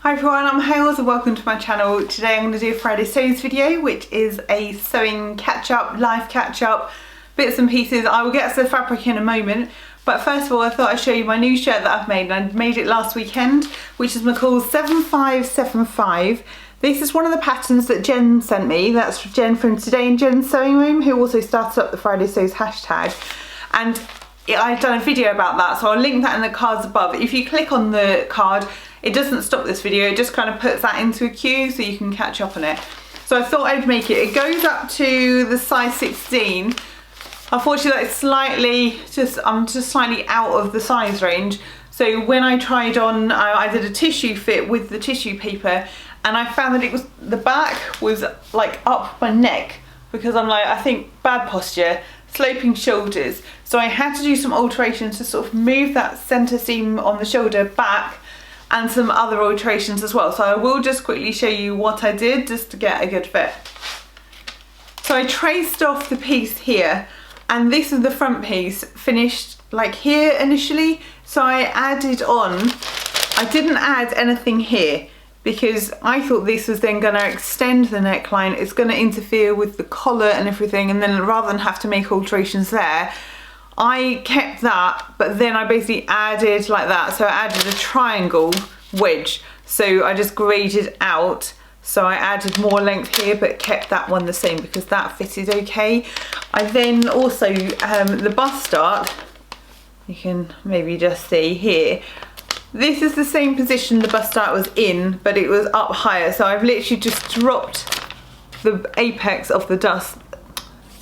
Hi everyone, I'm Hales and welcome to my channel. Today I'm going to do a Friday sews video, which is a sewing catch-up, life catch-up, bits and pieces. I will get to the fabric in a moment, but first of all I thought I'd show you my new shirt that I've made, and I made it last weekend, which is McCall's 7575. This is one of the patterns that Jen sent me. That's Jen from Today in Jen's Sewing Room, who also started up the Friday Sews hashtag, and I've done a video about that, so I'll link that in the cards above. If you click on the card, it doesn't stop this video, it just kind of puts that into a queue so you can catch up on it. So I thought I'd make it. It goes up to the size 16. Unfortunately, that's I'm just slightly out of the size range. So when I tried on, I did a tissue fit with the tissue paper, and I found that the back was like up my neck, because I'm like, I think bad posture, sloping shoulders. So I had to do some alterations to sort of move that center seam on the shoulder back, and some other alterations as well. So I will just quickly show you what I did just to get a good fit. So I traced off the piece here, and this is the front piece finished like here initially. So I added on, I didn't add anything here because I thought this was then gonna extend the neckline. It's gonna interfere with the collar and everything, and then rather than have to make alterations there, I kept that, but then I basically added like that. So I added a triangle wedge. So I just graded out. So I added more length here, but kept that one the same because that fitted okay. I then also, the bust dart, you can maybe just see here, this is the same position the bust dart was in, but it was up higher. So I've literally just dropped the apex of the dust,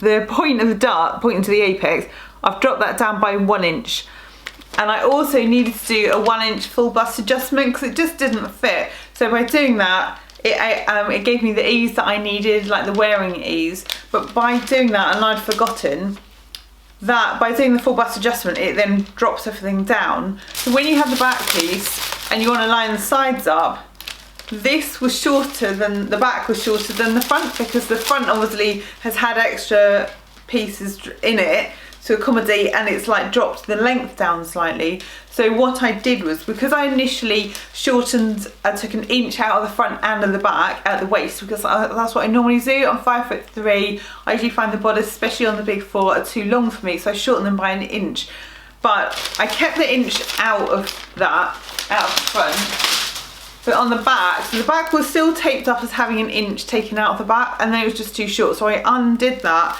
the point of the dart pointing to the apex. I've dropped that down by 1 inch, and I also needed to do a 1 inch full bust adjustment because it just didn't fit. So by doing that, it gave me the ease that I needed, like the wearing ease. But by doing that, and I'd forgotten that by doing the full bust adjustment, it then drops everything down. So when you have the back piece and you want to line the sides up, this was shorter than the back was shorter than the front, because the front obviously has had extra pieces in it to accommodate, and it's like dropped the length down slightly. So what I did was, because I initially shortened, I took 1 inch out of the front and of the back at the waist, because that's what I normally do. I'm 5'3". I usually find the bodice, especially on the big four, are too long for me, so I shortened them by 1 inch. But I kept the inch out of that, out of the front. But on the back, so the back was still taped up as having 1 inch taken out of the back, and then it was just too short. So I undid that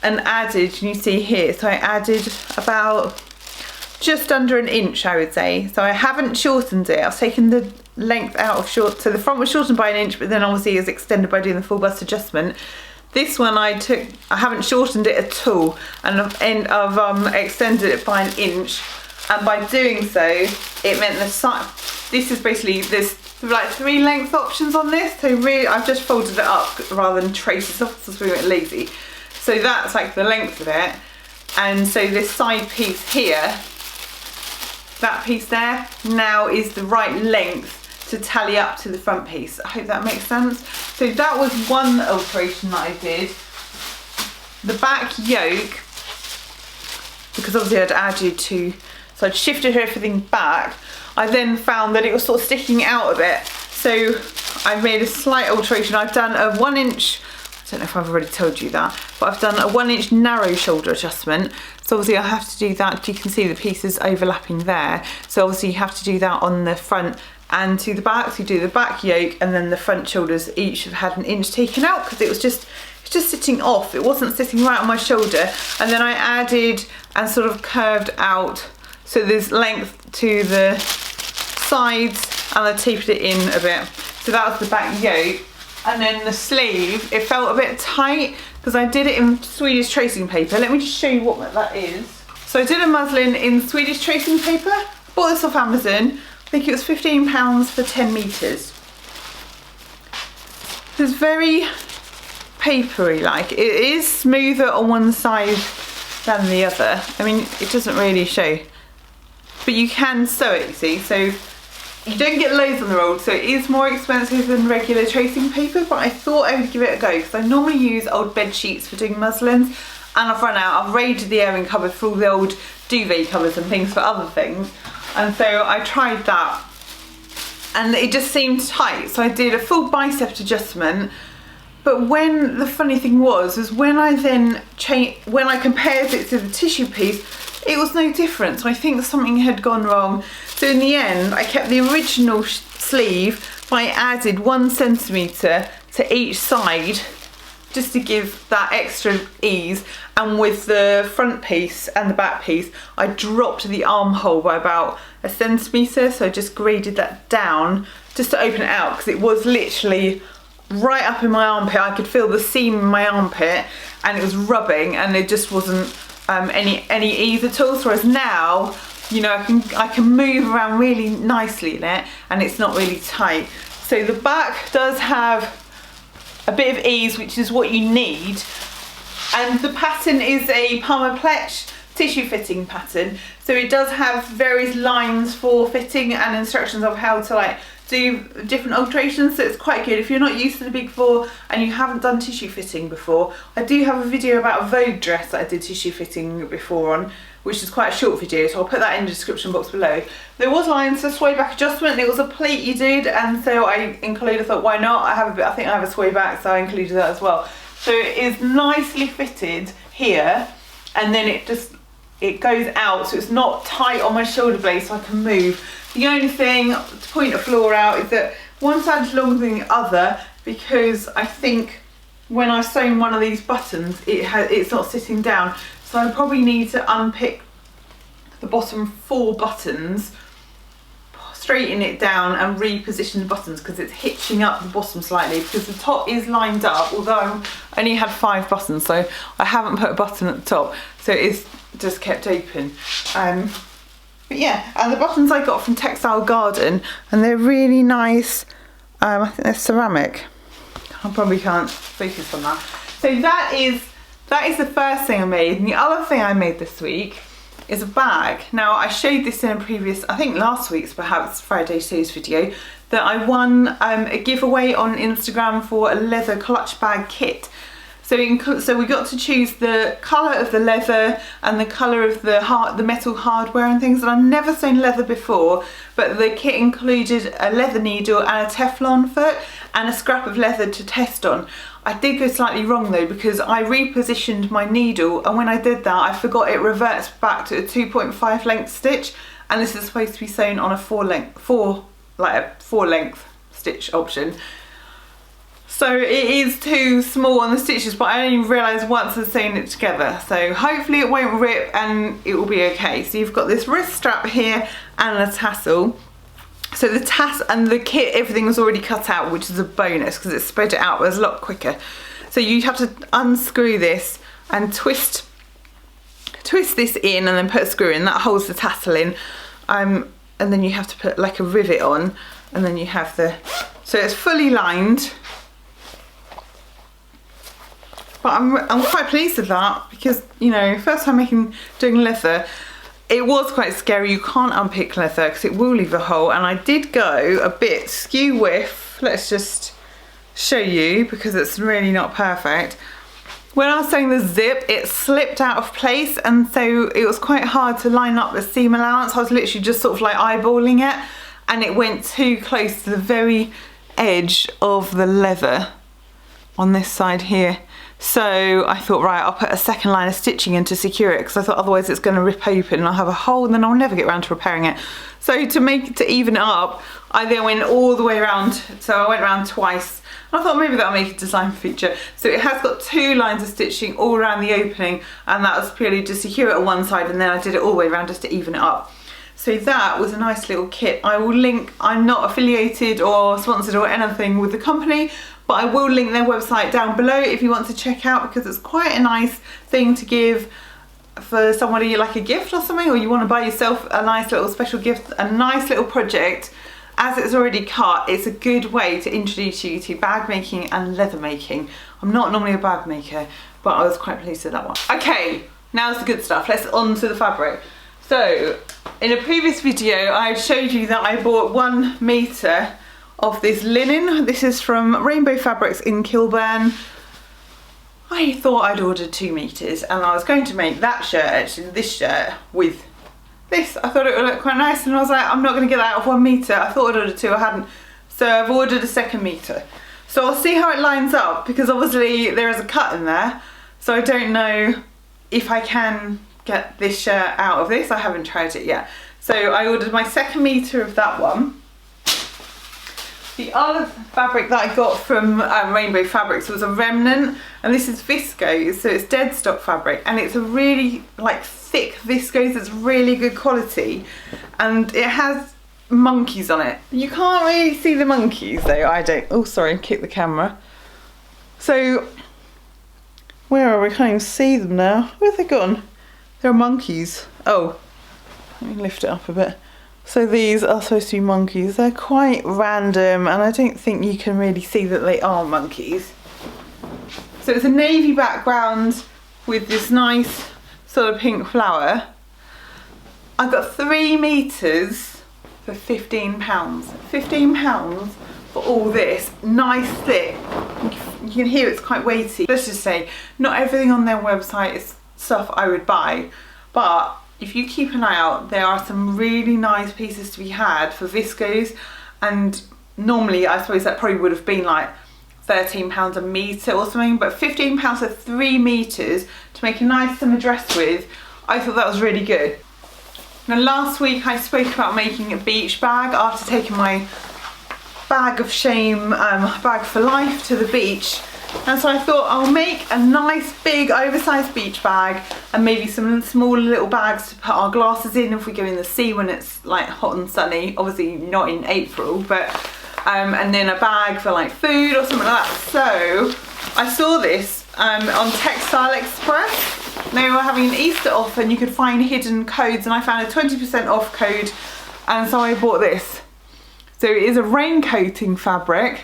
and added, and you see here, so I added about just under 1 inch, I would say. So I haven't shortened it. I've taken the length out of short, so the front was shortened by 1 inch, but then obviously it's extended by doing the full bust adjustment. This one I haven't shortened it at all, and I've extended it by 1 inch. And by doing so, it meant the side, this is basically, there's like 3 length options on this. So really, I've just folded it up rather than trace it off, so we went lazy. So that's like the length of it. And so this side piece here, that piece there, now is the right length to tally up to the front piece. I hope that makes sense. So that was one alteration that I did. The back yoke, because obviously I'd added to, so I'd shifted everything back. I then found that it was sort of sticking out a bit. So I've made a slight alteration. I've done a 1 inch, I don't know if I've already told you that, but I've done a 1 inch narrow shoulder adjustment. So obviously I have to do that. You can see the pieces overlapping there. So obviously you have to do that on the front and to the back. So you do the back yoke, and then the front shoulders each have had 1 inch taken out, because it was just sitting off. It wasn't sitting right on my shoulder. And then I added and sort of curved out, so there's length to the sides, and I tapered it in a bit. So that was the back yoke. And then the sleeve, it felt a bit tight because I did it in Swedish tracing paper. Let me just show you what that is. So I did a muslin in Swedish tracing paper. Bought this off Amazon. I think it was £15 for 10 meters. It's very papery like. It is smoother on one side than the other. I mean, it doesn't really show, but you can sew it, you see. So you don't get loads on the roll, so it is more expensive than regular tracing paper, but I thought I would give it a go because I normally use old bed sheets for doing muslins, and I've run out. I've raided the airing cupboard for all the old duvet covers and things for other things, and so I tried that. and it just seemed tight, so I did a full bicep adjustment. But when the funny thing was when I then when I compared it to the tissue piece, it was no different. So I think something had gone wrong. So in the end, I kept the original sleeve, but I added 1 centimetre to each side just to give that extra ease. And with the front piece and the back piece, I dropped the armhole by about 1 centimetre. So I just graded that down just to open it out, because it was literally right up in my armpit. I could feel the seam in my armpit and it was rubbing, and it just wasn't any ease at all. So whereas now, you know, I can move around really nicely in it and it's not really tight. So the back does have a bit of ease, which is what you need. And the pattern is a Palmer Pletsch tissue fitting pattern. So it does have various lines for fitting and instructions of how to like do different alterations, so it's quite good if you're not used to the big four and you haven't done tissue fitting before. I do have a video about a Vogue dress that I did tissue fitting before on, which is quite a short video, so I'll put that in the description box below. There was lines for sway back adjustment, it was a pleat you did, and so I thought why not, I think I have a sway back, so I included that as well. So it is nicely fitted here, and then it goes out, so it's not tight on my shoulder blade, so I can move. The only thing to point a flaw out is that one side's longer than the other, because I think when I've sewn one of these buttons, it's not sitting down. So I probably need to unpick the bottom 4 buttons, straighten it down and reposition the buttons, because it's hitching up the bottom slightly, because the top is lined up, although I only had 5 buttons, so I haven't put a button at the top, so it's just kept open. But yeah, and the buttons I got from Textile Garden, and they're really nice. I think they're ceramic. I probably can't focus on that. So that is the first thing I made. And the other thing I made this week is a bag. Now I showed this in a previous, I think last week's perhaps Friday Sews video, that I won a giveaway on Instagram for a leather clutch bag kit. So we got to choose the colour of the leather and the colour of the metal hardware and things. And I've never sewn leather before, but the kit included a leather needle and a Teflon foot and a scrap of leather to test on. I did go slightly wrong though, because I repositioned my needle, and when I did that I forgot it reverts back to a 2.5 length stitch, and this is supposed to be sewn on a 4 length stitch option. So it is too small on the stitches, but I only realised once I've sewn it together. So hopefully it won't rip and it will be okay. So you've got this wrist strap here and a tassel. So the tassel and the kit, everything was already cut out, which is a bonus because it spread it out, but it's a lot quicker. So you have to unscrew this and twist this in, and then put a screw in that holds the tassel in. And then you have to put like a rivet on, and then you have so it's fully lined. But I'm quite pleased with that, because, you know, first time doing leather, it was quite scary. You can't unpick leather because it will leave a hole, and I did go a bit skew whiff. Let's just show you, because it's really not perfect. When I was sewing the zip, it slipped out of place, and so it was quite hard to line up the seam allowance. I was literally just sort of like eyeballing it, and it went too close to the very edge of the leather on this side here. So I thought, right, I'll put a second line of stitching in to secure it, because I thought otherwise it's going to rip open and I'll have a hole and then I'll never get around to repairing it. So to even it up, I then went all the way around. So I went around twice. And I thought maybe that'll make a design feature. So it has got 2 lines of stitching all around the opening, and that was purely to secure it on one side, and then I did it all the way around just to even it up. So that was a nice little kit. I will link, I'm not affiliated or sponsored or anything with the company, but I will link their website down below if you want to check out, because it's quite a nice thing to give for somebody, like a gift or something, or you want to buy yourself a nice little special gift, a nice little project. As it's already cut, it's a good way to introduce you to bag making and leather making. I'm not normally a bag maker, but I was quite pleased with that one. Okay, now's the good stuff. Let's on to the fabric. So in a previous video I showed you that I bought 1 metre of this linen. This is from Rainbow Fabrics in Kilburn. I thought I'd ordered 2 meters, and I was going to make that shirt, actually this shirt, with this. I thought it would look quite nice, and I was like, I'm not going to get that out of 1 metre. I thought I'd ordered 2, I hadn't. So I've ordered a 2nd metre. So I'll see how it lines up, because obviously there is a cut in there. So I don't know if I can get this shirt out of this. I haven't tried it yet. So I ordered my 2nd metre of that one. The other fabric that I got from Rainbow Fabrics was a remnant, and this is viscose, so it's dead stock fabric, and it's a really like thick viscose. It's really good quality, and it has monkeys on it. You can't really see the monkeys though. I don't. Oh, sorry, kick the camera. So where are we? I can't even see them now. Where have they gone? There are monkeys. Oh, let me lift it up a bit. So these are supposed to be monkeys. They're quite random, and I don't think you can really see that they are monkeys. So it's a navy background with this nice sort of pink flower. I got 3 metres for £15. £15 for all this nice thick. You can hear it's quite weighty. Let's just say, not everything on their website is stuff I would buy, but if you keep an eye out, there are some really nice pieces to be had for viscose, and normally I suppose that probably would have been like £13 a metre or something, but £15 for 3 metres to make a nice summer dress with, I thought that was really good. Now last week I spoke about making a beach bag after taking my bag of shame, bag for life to the beach. And so I thought I'll make a nice big oversized beach bag, and maybe some small little bags to put our glasses in if we go in the sea when it's like hot and sunny, obviously not in April, but and then a bag for like food or something like that. So I saw this on Textile Express. They were having an Easter offer and you could find hidden codes, and I found a 20% off code, and so I bought this. So it is a raincoating fabric,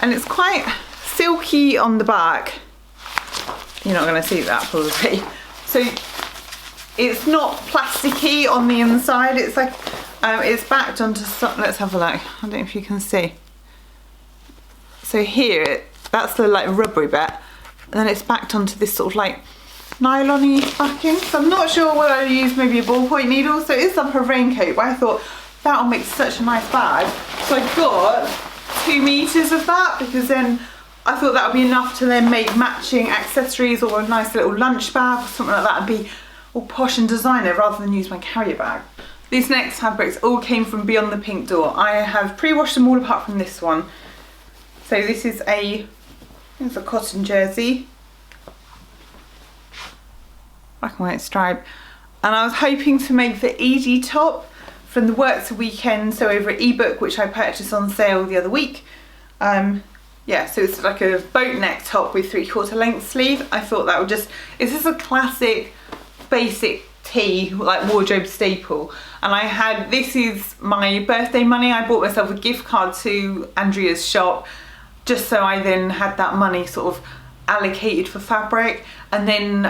and it's quite silky on the back. You're not going to see that probably. So it's not plasticky on the inside. It's like it's backed onto some, let's have a look. I don't know if you can see. So here, that's the like rubbery bit, and then it's backed onto this sort of like nylon-y backing. So I'm not sure whether I use maybe a ballpoint needle. So it is like a raincoat, but I thought that'll make such a nice bag. So I got 2 meters of that, because then I thought that would be enough to then make matching accessories or a nice little lunch bag or something like that, and be all posh and designer rather than use my carrier bag. These next fabrics all came from Beyond the Pink Door. I have pre-washed them all apart from this one. So this is it's a cotton jersey, black and white stripe, and I was hoping to make the Edie top from the Work to Weekend, so over at eBook, which I purchased on sale the other week. Yeah, so it's like a boat neck top with 3/4 length sleeve. I thought that would just, it's just a classic basic tee, like wardrobe staple. And I had, this is my birthday money. I bought myself a gift card to Andrea's shop, just so I then had that money sort of allocated for fabric. And then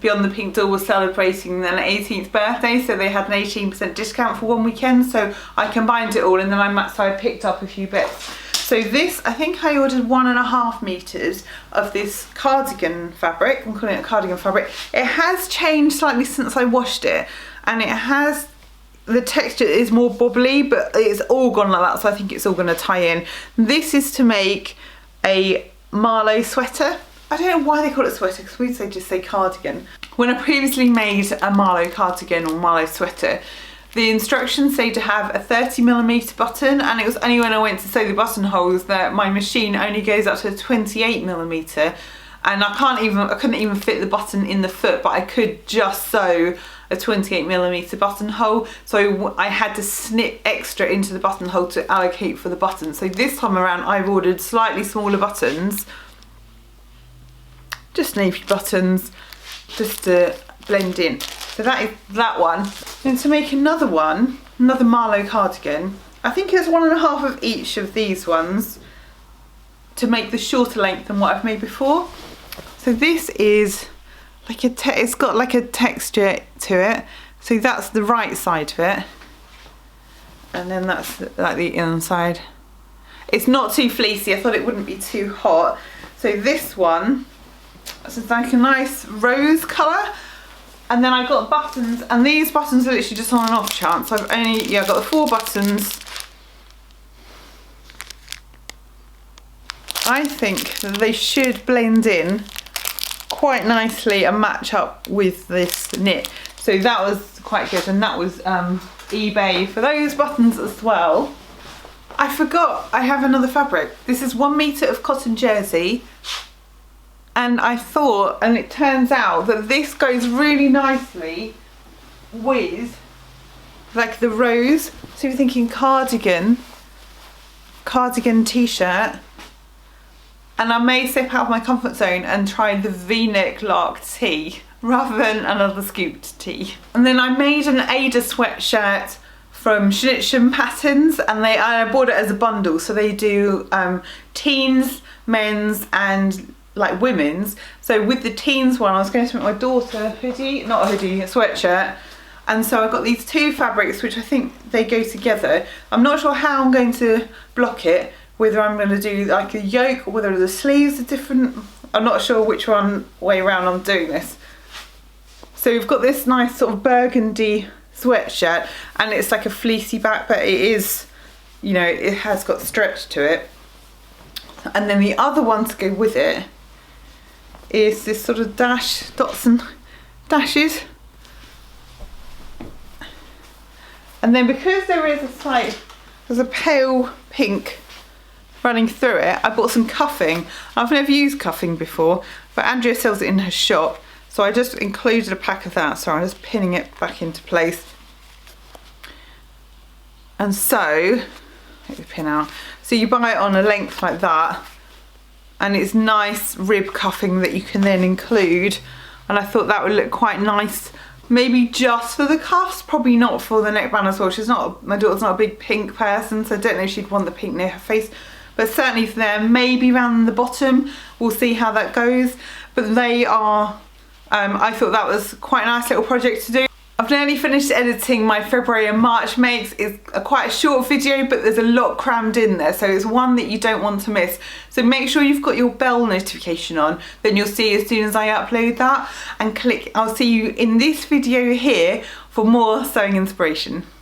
Beyond the Pink Door was celebrating their 18th birthday, so they had an 18% discount for 1 weekend, so I combined it all, and then I picked up a few bits. So this, I think I ordered 1.5 meters of this cardigan fabric. I'm calling it cardigan fabric. It has changed slightly since I washed it, and it has, the texture is more bobbly, but it's all gone like that, so I think it's all gonna tie in. This is to make a Marlowe sweater. I don't know why they call it sweater, because we'd just say cardigan. When I previously made a Marlowe cardigan or Marlowe sweater, the instructions say to have a 30mm button, and it was only when I went to sew the buttonholes that my machine only goes up to a 28mm, and I couldn't even fit the button in the foot, but I could just sew a 28mm buttonhole, so I had to snip extra into the buttonhole to allocate for the button. So this time around I've ordered slightly smaller buttons, just navy buttons, just to blend in. So that is that one. And to make another one, another Marlowe cardigan, I think it's 1.5 of each of these ones to make the shorter length than what I've made before. So this is like it's got like a texture to it. So that's the right side of it, and then that's like the inside. It's not too fleecy. I thought it wouldn't be too hot. So this one, this is like a nice rose colour. And then I got buttons, and these buttons are literally just on an off chance. I've got the 4 buttons. I think that they should blend in quite nicely and match up with this knit. So that was quite good, and that was eBay for those buttons as well. I forgot I have another fabric. This is 1 meter of cotton jersey, and I thought, and it turns out that this goes really nicely with like the rose. So you're thinking cardigan t-shirt, and I may step out of my comfort zone and try the V-neck lark tee rather than another scooped tee. And then I made an Ada sweatshirt from Schnittchen Patterns, and I bought it as a bundle. So they do teens, men's, and like women's. So with the teens one, I was going to make my daughter a hoodie, not a hoodie, a sweatshirt. And so I got these 2 fabrics, which I think they go together. I'm not sure how I'm going to block it, whether I'm going to do like a yoke or whether the sleeves are different. I'm not sure which way around I'm doing this. So we've got this nice sort of burgundy sweatshirt, and it's like a fleecy back, but it is, you know, it has got stretch to it. And then the other one to go with it is this sort of dots and dashes. And then because there is there's a pale pink running through it, I bought some cuffing. I've never used cuffing before, but Andrea sells it in her shop. So I just included a pack of that. So I'm just pinning it back into place. And so, take the pin out. So you buy it on a length like that, and it's nice rib cuffing that you can then include. And I thought that would look quite nice, maybe just for the cuffs, probably not for the neckband as well. My daughter's not a big pink person, so I don't know if she'd want the pink near her face, but certainly for them, maybe around the bottom. We'll see how that goes. But they are, I thought that was quite a nice little project to do. I've nearly finished editing my February and March makes. It's quite a short video, but there's a lot crammed in there, so it's one that you don't want to miss. So make sure you've got your bell notification on, then you'll see as soon as I upload that, and click. I'll see you in this video here for more sewing inspiration.